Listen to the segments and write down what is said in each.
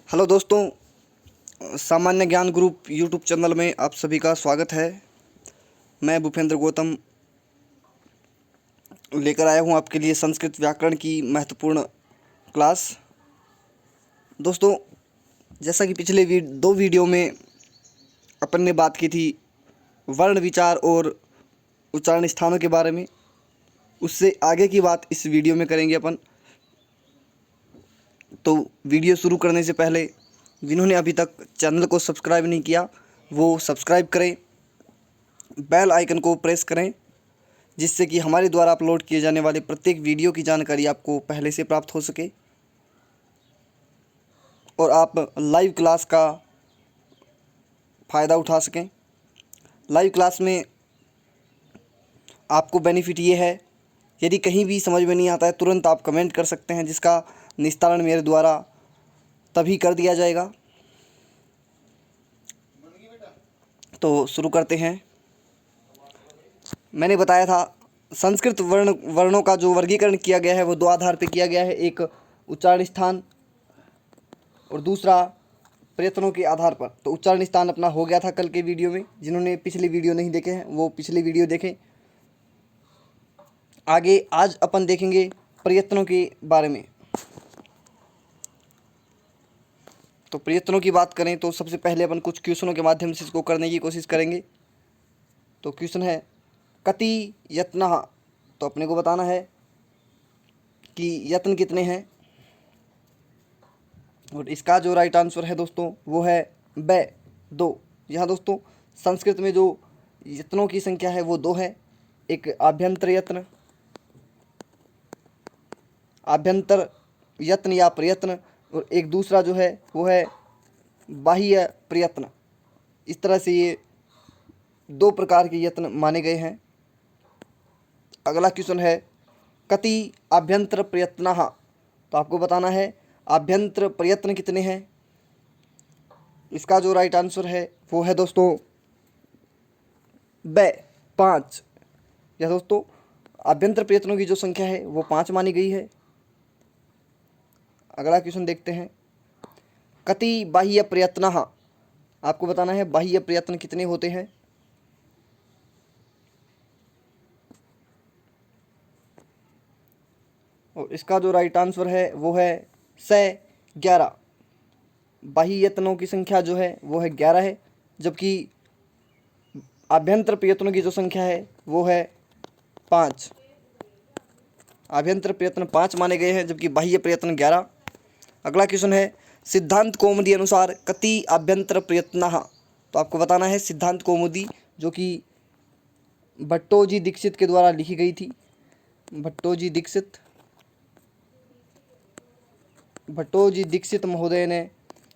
Hello दोस्तों, सामान्य ज्ञान ग्रुप यूट्यूब चैनल में आप सभी का स्वागत है। मैं भूपेंद्र गौतम लेकर आया हूं आपके लिए संस्कृत व्याकरण की महत्वपूर्ण क्लास। दोस्तों, जैसा कि पिछले दो वीडियो में अपन ने बात की थी वर्ण विचार और उच्चारण स्थानों के बारे में, उससे आगे की बात इस वीडियो में करेंगे अपन। तो वीडियो शुरू करने से पहले जिन्होंने अभी तक चैनल को सब्सक्राइब नहीं किया वो सब्सक्राइब करें, बेल आइकन को प्रेस करें, जिससे कि हमारे द्वारा अपलोड किए जाने वाले प्रत्येक वीडियो की जानकारी आपको पहले से प्राप्त हो सके और आप लाइव क्लास का फ़ायदा उठा सकें। लाइव क्लास में आपको बेनिफिट ये है, यदि कहीं भी समझ में नहीं आता है तुरंत आप कमेंट कर सकते हैं, जिसका निस्तारण मेरे द्वारा तभी कर दिया जाएगा। तो शुरू करते हैं। मैंने बताया था संस्कृत वर्णों का जो वर्गीकरण किया गया है वो दो आधार पे किया गया है, एक उच्चारण स्थान और दूसरा प्रयत्नों के आधार पर। तो उच्चारण स्थान अपना हो गया था कल के वीडियो में, जिन्होंने पिछले वीडियो नहीं देखे हैं वो पिछले वीडियो देखें। आगे आज अपन देखेंगे प्रयत्नों के बारे में। तो प्रयत्नों की बात करें तो सबसे पहले अपन कुछ क्वेश्चनों के माध्यम से इसको करने की कोशिश करेंगे। तो क्वेश्चन है कति यत्नः, तो अपने को बताना है कि यत्न कितने हैं, और इसका जो राइट आंसर है दोस्तों वो है ब 2। यहाँ दोस्तों संस्कृत में जो यत्नों की संख्या है वो 2 है, एक आभ्यंतर यत्न या प्रयत्न, और एक दूसरा जो है वो है बाह्य प्रयत्न। इस तरह से ये 2 प्रकार के यत्न माने गए हैं। अगला क्वेश्चन है कति आभ्यंतर प्रयत्नः, तो आपको बताना है आभ्यंतर प्रयत्न कितने हैं। इसका जो राइट आंसर है वो है दोस्तों ब 5। या दोस्तों आभ्यंतर प्रयत्नों की जो संख्या है वो 5 मानी गई है। अगला क्वेश्चन देखते हैं कति बाह्य प्रयत्नः, आपको बताना है बाह्य प्रयत्न कितने होते हैं। और इसका जो राइट आंसर है वो है 11। बाह्य यत्नों की संख्या जो है वो है 11 है, जबकि आभ्यंतर प्रयत्नों की जो संख्या है वो है 5। आभ्यंतर प्रयत्न 5 माने गए हैं जबकि बाह्य प्रयत्न 11। अगला क्वेश्चन है सिद्धांत कौमुदी अनुसार कति आभ्यंतर प्रयत्नः, तो आपको बताना है सिद्धांत कौमुदी जो कि भट्टोजी दीक्षित के द्वारा लिखी गई थी। भट्टोजी दीक्षित महोदय ने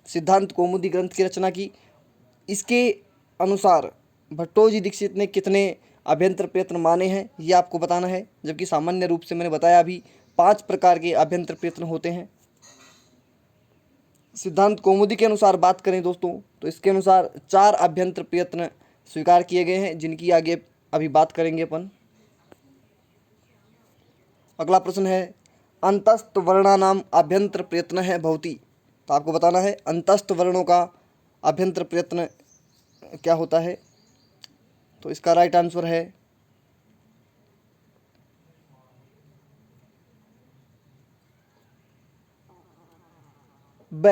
सिद्धांत कौमुदी ग्रंथ की रचना की। इसके अनुसार भट्टोजी दीक्षित ने कितने आभ्यंतर प्रयत्न माने हैं ये आपको बताना है, जबकि सामान्य रूप से मैंने बताया अभी 5 प्रकार के आभ्यंतर प्रयत्न होते हैं। सिद्धांत कौमुदी के अनुसार बात करें दोस्तों तो इसके अनुसार 4 आभ्यंतर प्रयत्न स्वीकार किए गए हैं, जिनकी आगे अभी बात करेंगे अपन। अगला प्रश्न है अंतस्थ वर्णानाम आभ्यंतर प्रयत्न है भवति, तो आपको बताना है अंतस्थ वर्णों का आभ्यंतर प्रयत्न क्या होता है। तो इसका राइट आंसर है ब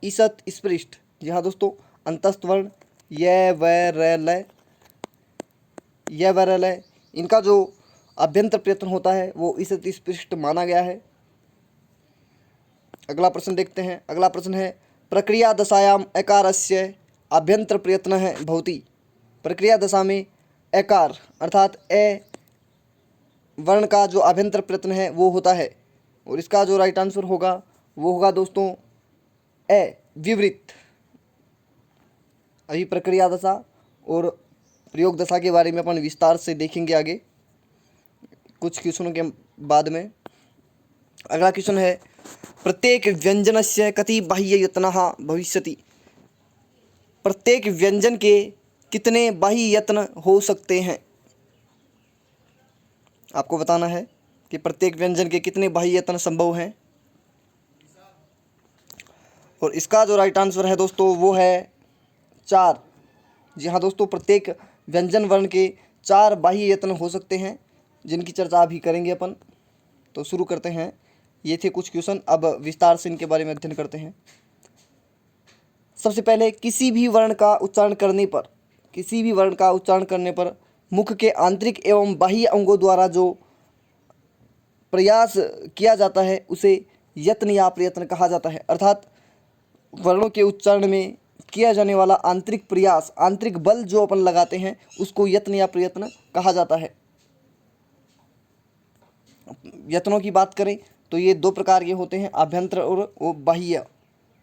ईसत स्पृष्ट। जी हाँ दोस्तों, अंतस्थ वर्ण य व र ल, इनका जो आभ्यंतर प्रयत्न होता है वो ईसत स्पृष्ट माना गया है। अगला प्रश्न देखते हैं। अगला प्रश्न है प्रक्रिया दशायाम एकारस्य आभ्यंतर प्रयत्न है भवति। प्रक्रिया दशा में एकार अर्थात ए वर्ण का जो आभ्यंतर प्रयत्न है वो होता है, और इसका जो राइट आंसर होगा वो होगा दोस्तों ए विवृत। अभी प्रक्रिया दशा और प्रयोग दशा के बारे में अपन विस्तार से देखेंगे आगे कुछ क्वेश्चनों के बाद में। अगला क्वेश्चन है प्रत्येक व्यंजनस्य कति बाह्य यत्नः भविष्यति। प्रत्येक व्यंजन के कितने बाह्य यत्न हो सकते हैं, आपको बताना है कि प्रत्येक व्यंजन के कितने बाह्य यत्न संभव हैं। और इसका जो राइट आंसर है दोस्तों वो है 4। जी हाँ दोस्तों, प्रत्येक व्यंजन वर्ण के 4 बाह्य यत्न हो सकते हैं, जिनकी चर्चा अभी करेंगे अपन। तो शुरू करते हैं। ये थे कुछ क्वेश्चन, अब विस्तार से इनके बारे में अध्ययन करते हैं। सबसे पहले, किसी भी वर्ण का उच्चारण करने पर मुख के आंतरिक एवं बाह्य अंगों द्वारा जो प्रयास किया जाता है उसे यत्न या प्रयत्न कहा जाता है। अर्थात वर्णों के उच्चारण में किया जाने वाला आंतरिक प्रयास, आंतरिक बल जो अपन लगाते हैं, उसको यत्न या प्रयत्न कहा जाता है। यत्नों की बात करें तो ये 2 प्रकार के होते हैं, आभ्यंतर और बाह्य।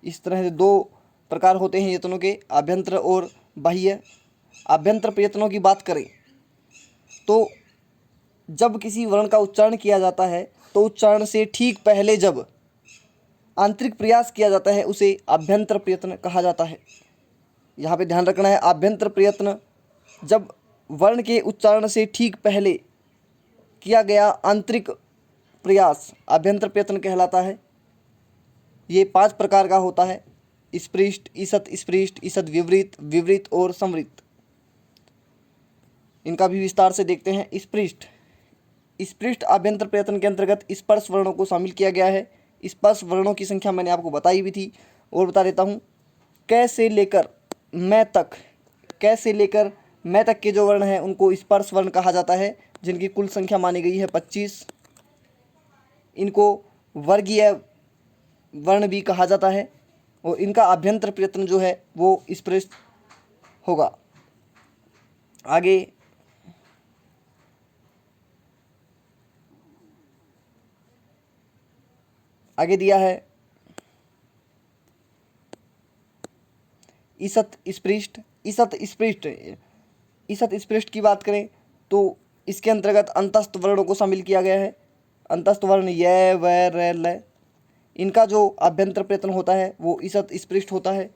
इस तरह से 2 प्रकार होते हैं यत्नों के, आभ्यंतर और बाह्य। आभ्यंतर प्रयत्नों की बात करें तो जब किसी वर्ण का उच्चारण किया जाता है तो उच्चारण से ठीक पहले जब आंतरिक प्रयास किया जाता है उसे आभ्यंतर प्रयत्न कहा जाता है। यहाँ पे ध्यान रखना है, आभ्यंतर प्रयत्न जब वर्ण के उच्चारण से ठीक पहले किया गया आंतरिक प्रयास आभ्यंतर प्रयत्न कहलाता है। ये 5 प्रकार का होता है, स्पृष्ट, ईषत् स्पृष्ट, ईषत् विवृत, विवृत और संवृत। इनका भी विस्तार से देखते हैं। स्पृष्ट आभ्यंतर प्रयत्न के अंतर्गत स्पर्श वर्णों को शामिल किया गया है। स्पर्श वर्णों की संख्या मैंने आपको बताई भी थी और बता देता हूँ। क से लेकर मैं तक के जो वर्ण हैं उनको स्पर्श वर्ण कहा जाता है, जिनकी कुल संख्या मानी गई है 25। इनको वर्गीय वर्ण भी कहा जाता है और इनका आभ्यंतर प्रयत्न जो है वो स्पृष्ट होगा। आगे दिया है ईषत् स्पृष्ट। ईषत् स्पृष्ट की बात करें तो इसके अंतर्गत अंतस्थ वर्णों को शामिल किया गया है। अंतस्थ वर्ण य, व, र, ल। इनका जो आभ्यंतर प्रयत्न होता है वो ईषत् स्पृष्ट होता है।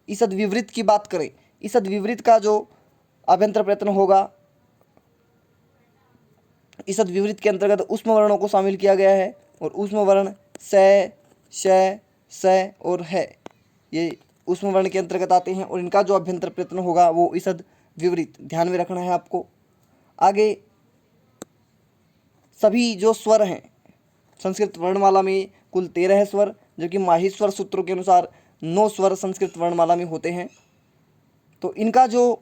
ईषत् विवृत की बात करें, ईषत् विवृत का जो आभ्यंतर प्रयत्न होगा, ईषत् विवृत के अंतर्गत ऊष्म वर्णों को शामिल किया गया है और ऊष्म वर्ण स, श, स और है, ये ऊष्म वर्ण के अंतर्गत आते हैं और इनका जो अभ्यंतर प्रयत्न होगा वो ईषद् विवृत, ध्यान में रखना है आपको। आगे सभी जो स्वर हैं, संस्कृत वर्णमाला में कुल 13 स्वर, जबकि माहेश्वर सूत्रों के अनुसार 9 स्वर संस्कृत वर्णमाला में होते हैं। तो इनका जो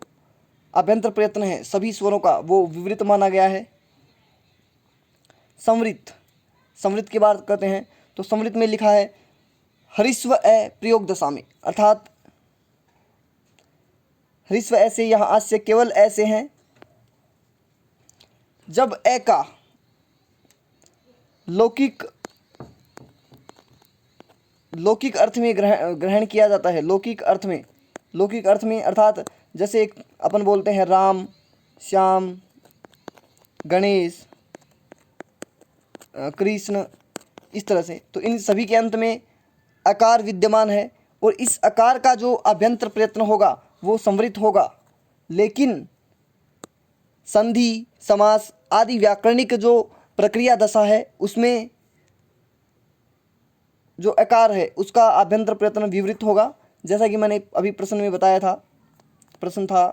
अभ्यंतर प्रयत्न है सभी स्वरों का वो विवृत माना गया है। संवृत की बात करते हैं तो संवृत में लिखा है हरिस्व ए प्रयोग दशा में, अर्थात हरिस्व ऐसे यहाँ आस्य केवल ऐसे हैं जब ए का लौकिक अर्थ में ग्रहण किया जाता है। लौकिक अर्थ में अर्थात जैसे एक अपन बोलते हैं राम, श्याम, गणेश, कृष्ण, इस तरह से, तो इन सभी के अंत में आकार विद्यमान है और इस आकार का जो अभ्यंतर प्रयत्न होगा वो संवृत होगा। लेकिन संधि, समास आदि व्याकरणिक जो प्रक्रिया दशा है उसमें जो आकार है उसका आभ्यंतर प्रयत्न विवृत होगा। जैसा कि मैंने अभी प्रश्न में बताया था, प्रश्न था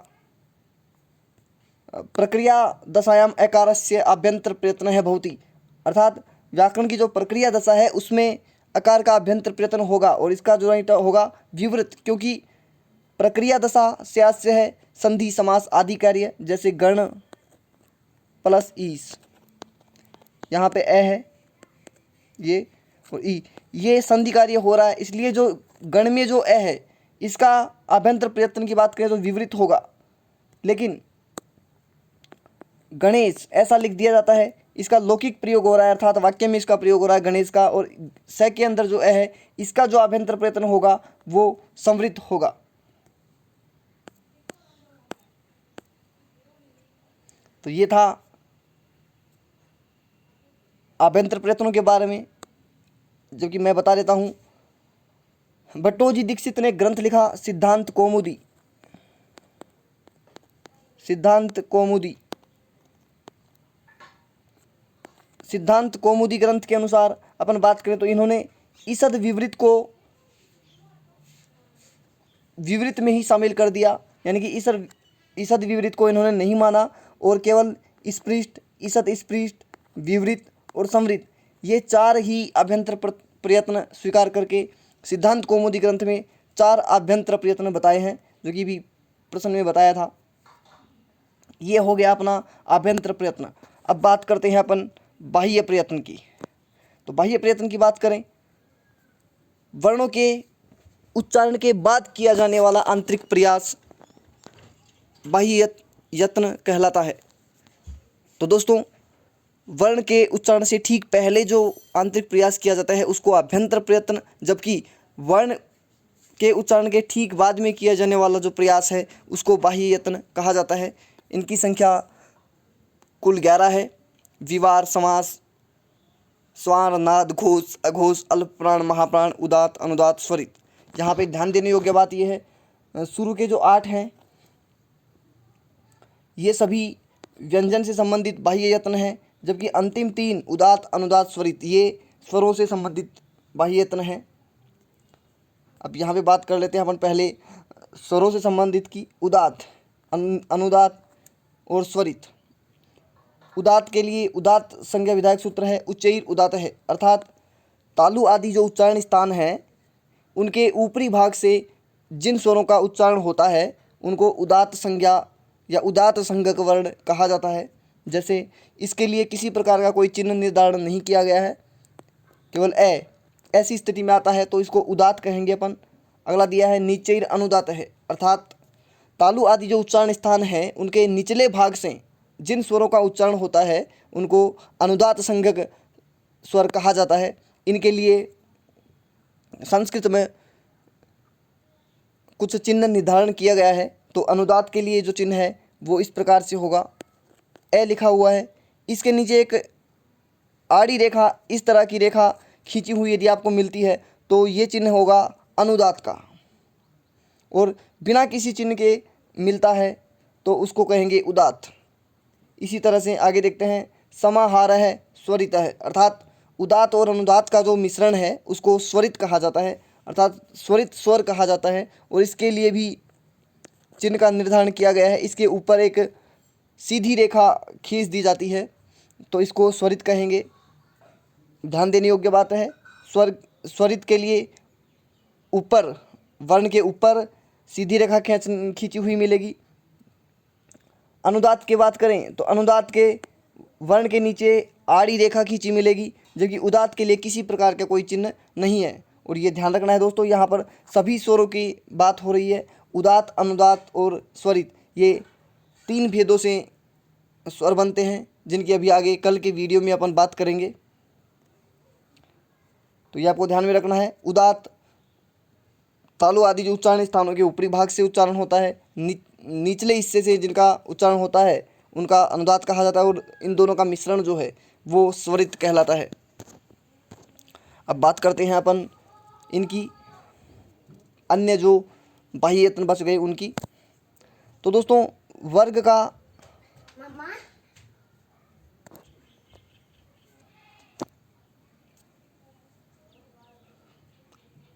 प्रक्रिया दशायाम अकारस्य आभ्यंतर प्रयत्न है भवति, अर्थात व्याकरण की जो प्रक्रिया दशा है उसमें आकार का अभ्यंतर प्रयत्न होगा और इसका जो राइट होगा विवृत, क्योंकि प्रक्रिया दशा से आस्य है संधि, समास आदि कार्य, जैसे गण प्लस ईस, यहाँ पे ए है ये और ई, ये संधि कार्य हो रहा है, इसलिए जो गण में जो ए है इसका आभ्यंतर प्रयत्न की बात करें तो विवृत होगा। लेकिन गणेश ऐसा लिख दिया जाता है, इसका लौकिक प्रयोग हो रहा है, अर्थात वाक्य में इसका प्रयोग हो रहा है गणेश का, और स के अंदर जो ए है इसका जो आभ्यंतर प्रयत्न होगा वो संवृत होगा। तो ये था आभ्यंतर प्रयत्नों के बारे में, जबकि मैं बता देता हूँ। भट्टोजी दीक्षित ने ग्रंथ लिखा सिद्धांत कौमुदी ग्रंथ के अनुसार अपन बात करें तो इन्होंने ईषद् विवृत को विवृत में ही शामिल कर दिया, यानी कि ईसद विवृत को इन्होंने नहीं माना और केवल स्पृष्ट, ईसद स्पृष्ट, विवृत और संवृत ये 4 ही आभ्यंतर प्रयत्न स्वीकार करके सिद्धांत कौमुदी ग्रंथ में 4 आभ्यंतर प्रयत्न बताए हैं, जो कि भी प्रश्न में बताया था। ये हो गया अपना आभ्यंतर प्रयत्न। अब बात करते हैं अपन बाह्य प्रयत्न की। तो बाह्य प्रयत्न की बात करें, वर्णों के उच्चारण के बाद किया जाने वाला आंतरिक प्रयास बाह्य यत्न कहलाता है। तो दोस्तों, वर्ण के उच्चारण से ठीक पहले जो आंतरिक प्रयास किया जाता है उसको आभ्यंतर प्रयत्न, जबकि वर्ण के उच्चारण के ठीक बाद में किया जाने वाला जो प्रयास है उसको बाह्य यत्न कहा जाता है। इनकी संख्या कुल 11 है। विवार, समास, स्वार, नाद, घोष, अघोष, अल्पप्राण, महाप्राण, उदात, अनुदात, स्वरित। यहाँ पे ध्यान देने योग्य बात यह है, शुरू के जो 8 हैं ये सभी व्यंजन से संबंधित बाह्य यत्न हैं, जबकि अंतिम 3 उदात, अनुदात, स्वरित ये स्वरों से संबंधित बाह्य यत्न हैं। अब यहाँ पे बात कर लेते हैं अपन पहले स्वरों से संबंधित की। उदात, अनुदात और स्वरित। उदात के लिए उदात संज्ञा विधायक सूत्र है उच्चैर उदात है, अर्थात तालु आदि जो उच्चारण स्थान है उनके ऊपरी भाग से जिन स्वरों का उच्चारण होता है उनको उदात संज्ञा या उदात संज्ञक वर्ण कहा जाता है। जैसे इसके लिए किसी प्रकार का कोई चिन्ह निर्धारण नहीं किया गया है, केवल ऐसी स्थिति में आता है तो इसको उदात कहेंगे अपन। अगला दिया है नीचैर अनुदात है, अर्थात तालु आदि जो उच्चारण स्थान है उनके निचले भाग से जिन स्वरों का उच्चारण होता है उनको अनुदात संज्ञक स्वर कहा जाता है। इनके लिए संस्कृत में कुछ चिन्ह निर्धारण किया गया है। तो अनुदात के लिए जो चिन्ह है वो इस प्रकार से होगा, ए लिखा हुआ है, इसके नीचे एक आड़ी रेखा, इस तरह की रेखा खींची हुई यदि आपको मिलती है तो ये चिन्ह होगा अनुदात का, और बिना किसी चिन्ह के मिलता है तो उसको कहेंगे उदात। इसी तरह से आगे देखते हैं, समाहार है स्वरित है, अर्थात उदात और अनुदात का जो मिश्रण है उसको स्वरित कहा जाता है, अर्थात स्वरित स्वर कहा जाता है, और इसके लिए भी चिन्ह का निर्धारण किया गया है। इसके ऊपर एक सीधी रेखा खींच दी जाती है तो इसको स्वरित कहेंगे। ध्यान देने योग्य बात है, स्वरित के लिए ऊपर, वर्ण के ऊपर सीधी रेखा खींची हुई मिलेगी। अनुदात की बात करें तो अनुदात के वर्ण के नीचे आड़ी रेखा खींची मिलेगी, जबकि उदात के लिए किसी प्रकार का कोई चिन्ह नहीं है। और ये ध्यान रखना है दोस्तों, यहाँ पर सभी स्वरों की बात हो रही है। उदात, अनुदात और स्वरित ये 3 भेदों से स्वर बनते हैं, जिनकी अभी आगे कल के वीडियो में अपन बात करेंगे। तो ये आपको ध्यान में रखना है। उदात तालु आदि जो उच्चारण स्थानों के ऊपरी भाग से उच्चारण होता है, निचले हिस्से से जिनका उच्चारण होता है उनका अनुदात कहा जाता है, और इन दोनों का मिश्रण जो है वो स्वरित कहलाता है। अब बात करते हैं अपन इनकी अन्य जो बाह्य यत्न बच गए उनकी। तो दोस्तों, वर्ग का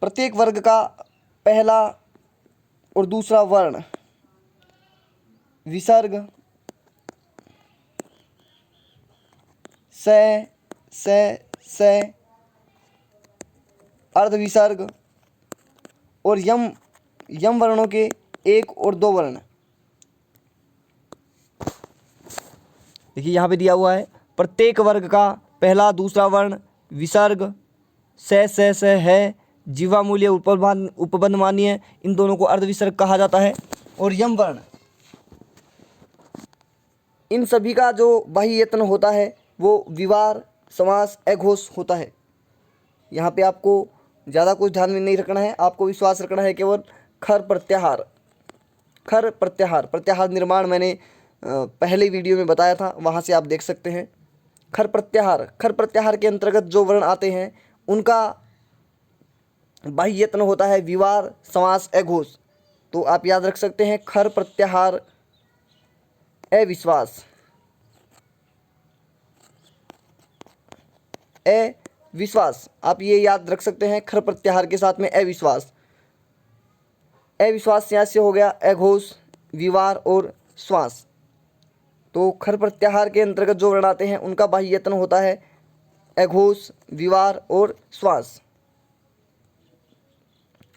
प्रत्येक वर्ग का पहला और दूसरा वर्ण विसर्ग, से, अर्धविसर्ग और यम वर्णों के 1 और 2 वर्ण। देखिए यहाँ पे दिया हुआ है, प्रत्येक वर्ग का पहला दूसरा वर्ण विसर्ग, से है, जीवामूल्य उपबंध मान्य, इन दोनों को अर्धविसर्ग कहा जाता है। और यम वर्ण, इन सभी का जो बाह्य यत्न होता है वो विवार, समास, अघोष होता है। यहाँ पे आपको ज़्यादा कुछ ध्यान में नहीं रखना है, आपको विश्वास रखना है केवल खर प्रत्याहार। खर प्रत्याहार, प्रत्याहार निर्माण मैंने पहले वीडियो में बताया था, वहाँ से आप देख सकते हैं। खर प्रत्याहार के अंतर्गत जो वर्ण आते हैं उनका बाह्य यत्न होता है विवार, समास, अघोष। तो आप याद रख सकते हैं खर प्रत्याहार, अविश्वास, अविश्वास, आप ये याद रख सकते हैं खर प्रत्याहार के साथ में अविश्वास। अविश्वास से यहाँ से हो गया अघोष, विवार और श्वास। तो खर प्रत्याहार के अंतर्गत जो वर्ण आते हैं उनका बाह्य यत्न होता है अघोष, विवार और श्वास।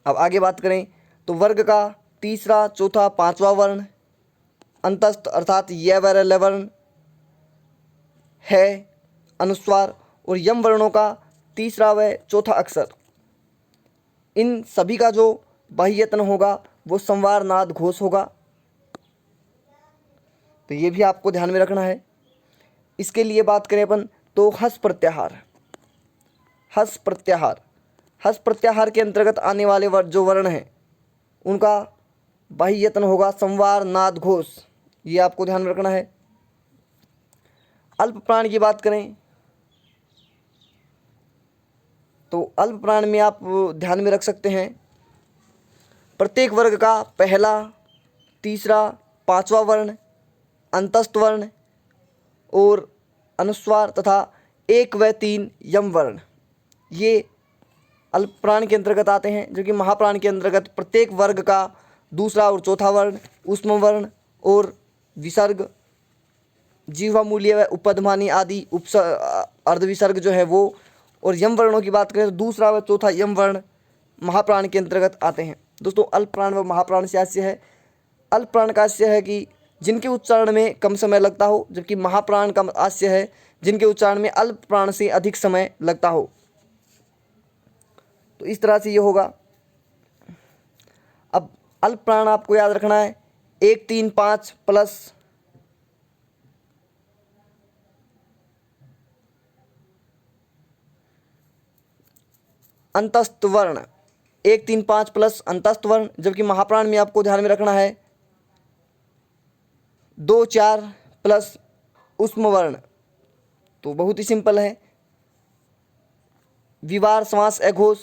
अब आगे बात करें तो वर्ग का तीसरा, चौथा, पांचवा वर्ण अंतस्थ अर्थात य वर्ण, ल वर्ण, है, अनुस्वार और यम वर्णों का तीसरा व चौथा अक्षर, इन सभी का जो बाह्य यत्न होगा वो संवार नाद घोष होगा। तो ये भी आपको ध्यान में रखना है। इसके लिए बात करें अपन तो हस प्रत्याहार। हस प्रत्याहार, हस प्रत्याहार के अंतर्गत आने वाले जो वर्ण हैं उनका बाह्य यत्न होगा संवार नाद घोष, ये आपको ध्यान में रखना है। अल्प प्राण की बात करें तो अल्प प्राण में आप ध्यान में रख सकते हैं प्रत्येक वर्ग का पहला, तीसरा, पांचवा वर्ण अंतस्थ वर्ण और अनुस्वार तथा 1 व 3 यम वर्ण, ये अल्प प्राण के अंतर्गत आते हैं। जो कि महाप्राण के अंतर्गत प्रत्येक वर्ग का दूसरा और चौथा वर्ण, ऊष्म वर्ण और विसर्ग, जीवा मूल्य व उपधमानी आदि अर्धविसर्ग जो है वो, और यम वर्णों की बात करें तो दूसरा व चौथा यम वर्ण महाप्राण के अंतर्गत आते हैं। दोस्तों अल्प प्राण व महाप्राण से आशय है, अल्प प्राण का आशय है कि जिनके उच्चारण में कम समय लगता हो, जबकि महाप्राण का आशय है जिनके उच्चारण में अल्प प्राण से अधिक समय लगता हो। तो इस तरह से ये होगा। अब अल्प प्राण आपको याद रखना है 1, 3, 5 प्लस अंतस्थ वर्ण, 1, 3, 5 प्लस अंतस्थ वर्ण, जबकि महाप्राण में आपको ध्यान में रखना है 2, 4 प्लस ऊष्म वर्ण। तो बहुत ही सिंपल है, विवार, श्वास, अघोष,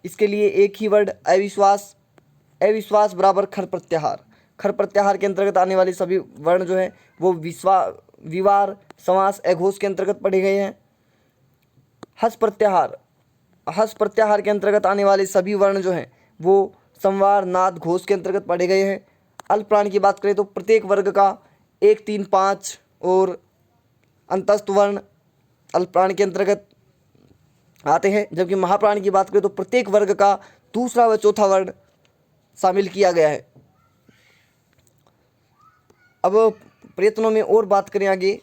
इसके लिए एक ही वर्ड अविश्वास, अविश्वास बराबर खर प्रत्याहार। खर प्रत्याहार के अंतर्गत आने वाले सभी वर्ण जो हैं वो विवार, श्वास, अघोष के अंतर्गत पढ़े गए हैं। हस प्रत्याहार, हस प्रत्याहार के अंतर्गत आने वाले सभी वर्ण जो हैं वो संवार नाद घोष के अंतर्गत पढ़े गए हैं। अल्प प्राण की बात करें तो प्रत्येक वर्ग का 1, 3, 5 और अंतस्थ वर्ण अल्प प्राण के अंतर्गत आते हैं, जबकि महाप्राण की बात करें तो प्रत्येक वर्ग का दूसरा व चौथा वर्ण शामिल किया गया है। अब प्रयत्नों में और बात करें आगे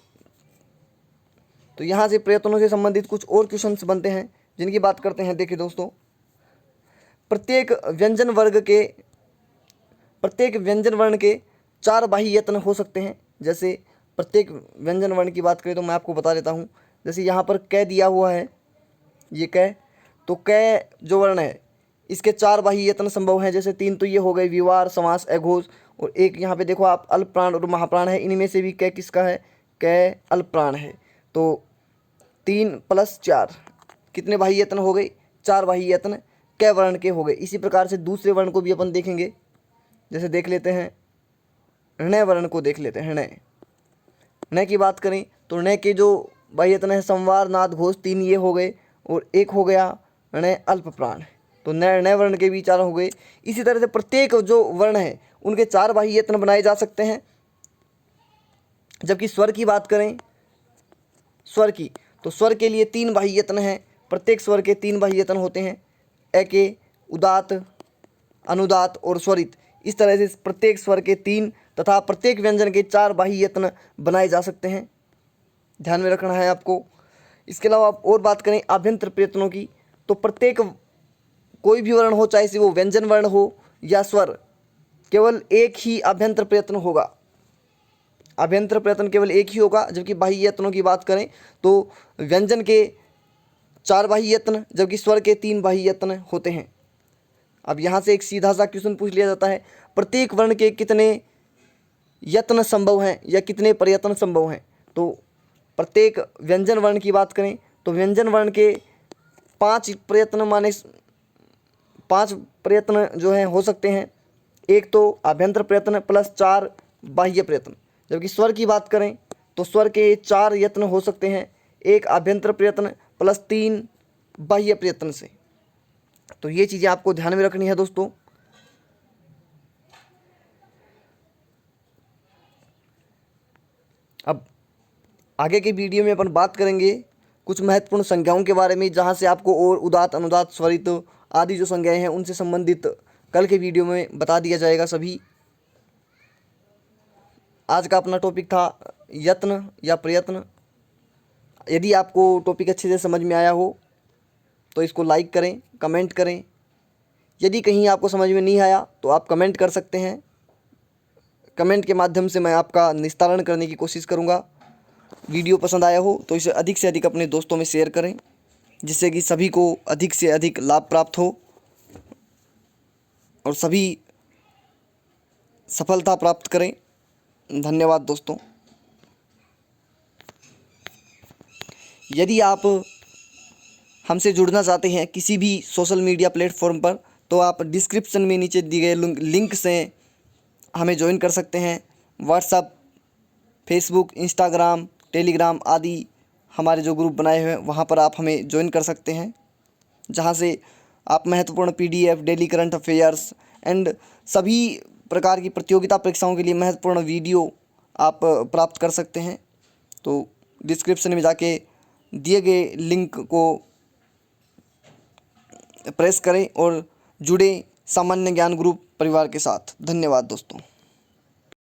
तो यहाँ से प्रयत्नों से संबंधित कुछ और क्वेश्चंस बनते हैं जिनकी बात करते हैं। देखिए दोस्तों, प्रत्येक व्यंजन वर्ण के 4 बाह्य यत्न हो सकते हैं। जैसे प्रत्येक व्यंजन वर्ण की बात करें तो मैं आपको बता देता हूँ। जैसे यहाँ पर क दिया हुआ है, ये क, तो क जो वर्ण है इसके 4 बाह्य यत्न संभव हैं। जैसे 3 तो ये हो गए विवार, समास, अघोष, और एक यहाँ पे देखो आप अल्प प्राण और महाप्राण है, इनमें से भी क किसका है, क अल्प प्राण है। तो 3 + 4 कितने बाह्य यत्न हो गए, 4 बाह्य यत्न क वर्ण के हो गए। इसी प्रकार से दूसरे वर्ण को भी अपन देखेंगे। जैसे देख लेते हैं ण वर्ण को, देख लेते हैं ण की बात करें तो ण के जो बाह्य यत्न है संवार, नाद, घोष, 3 ये हो गए, और एक हो गया ण अल्प प्राण। तो न वर्ण के भी 4 हो गए। इसी तरह से प्रत्येक जो वर्ण है उनके 4 बाह्य यत्न बनाए जा सकते हैं। जबकि स्वर की बात करें, स्वर की, तो स्वर के लिए 3 बाह्य यत्न हैं। प्रत्येक स्वर के 3 बाह्य यत्न होते हैं, ए के, उदात, अनुदात और स्वरित। इस तरह से प्रत्येक स्वर के 3 तथा प्रत्येक व्यंजन के 4 बाह्य यत्न बनाए जा सकते हैं, ध्यान में रखना है आपको। इसके अलावा आप और बात करें आभ्यंतर प्रयत्नों की, तो प्रत्येक कोई भी वर्ण हो, चाहे से वो व्यंजन वर्ण हो या स्वर, केवल एक ही आभ्यंतर प्रयत्न होगा। आभ्यंतर प्रयत्न केवल एक ही होगा। जबकि बाह्य यत्नों की बात करें तो व्यंजन के 4 बाह्य यत्न, जबकि स्वर के 3 बाह्य यत्न होते हैं। अब यहाँ से एक सीधा सा क्वेश्चन पूछ लिया जाता है, प्रत्येक वर्ण के कितने यत्न संभव हैं या कितने प्रयत्न संभव हैं। तो प्रत्येक व्यंजन वर्ण की बात करें तो व्यंजन वर्ण के 5 प्रयत्न जो हैं हो सकते हैं। एक तो आभ्यंतर प्रयत्न + 4 बाह्य प्रयत्न। जबकि स्वर की बात करें तो स्वर के 4 यत्न हो सकते हैं, एक आभ्यंतर प्रयत्न + 3 बाह्य प्रयत्न से। तो ये चीज़ें आपको ध्यान में रखनी है दोस्तों। अब आगे के वीडियो में अपन बात करेंगे कुछ महत्वपूर्ण संज्ञाओं के बारे में, जहाँ से आपको और उदात्त अनुदात्त स्वरित आदि जो संज्ञाएं हैं उनसे संबंधित कल के वीडियो में बता दिया जाएगा सभी। आज का अपना टॉपिक था यत्न या प्रयत्न। यदि आपको टॉपिक अच्छे से समझ में आया हो तो इसको लाइक करें, कमेंट करें। यदि कहीं आपको समझ में नहीं आया तो आप कमेंट कर सकते हैं। कमेंट के माध्यम से मैं आपका निस्तारण करने की कोशिश करूँगा। वीडियो पसंद आया हो तो इसे अधिक से अधिक अपने दोस्तों में शेयर करें, जिससे कि सभी को अधिक से अधिक लाभ प्राप्त हो और सभी सफलता प्राप्त करें। धन्यवाद दोस्तों। यदि आप हमसे जुड़ना चाहते हैं किसी भी सोशल मीडिया प्लेटफॉर्म पर, तो आप डिस्क्रिप्शन में नीचे दिए गए लिंक से हमें ज्वाइन कर सकते हैं। व्हाट्सएप, फेसबुक, इंस्टाग्राम, टेलीग्राम आदि हमारे जो ग्रुप बनाए हुए हैं वहाँ पर आप हमें ज्वाइन कर सकते हैं, जहाँ से आप महत्वपूर्ण PDF, daily current affairs and सभी प्रकार की प्रतियोगिता परीक्षाओं के लिए महत्वपूर्ण वीडियो आप प्राप्त कर सकते हैं। तो डिस्क्रिप्शन में जाके दिए गए लिंक को प्रेस करें और जुड़े सामान्य ज्ञान ग्रुप परिवार के साथ। धन्यवाद दोस्तों।